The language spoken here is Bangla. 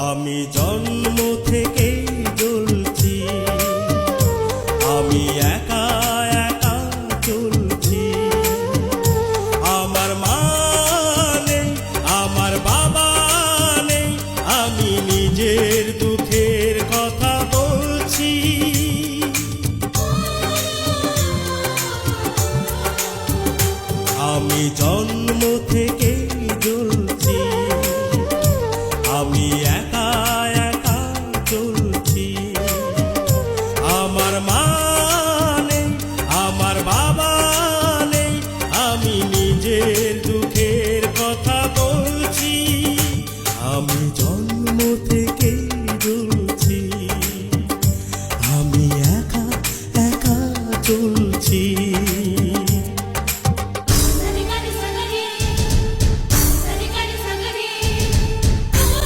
আমি জন্ম থেকে জ্বলছি, আমি একা একা চলছি। আমার মা নেই, আমার বাবা নেই, আমি নিজের দুঃখের কথা বলছি। আমি জন্ম থেকে জ্বলছি, আমি একা একা চলছি। আমার মা নেই, আমার বাবা নেই, আমি নিজের দুঃখের কথা বলছি। আমি জন্ম থেকে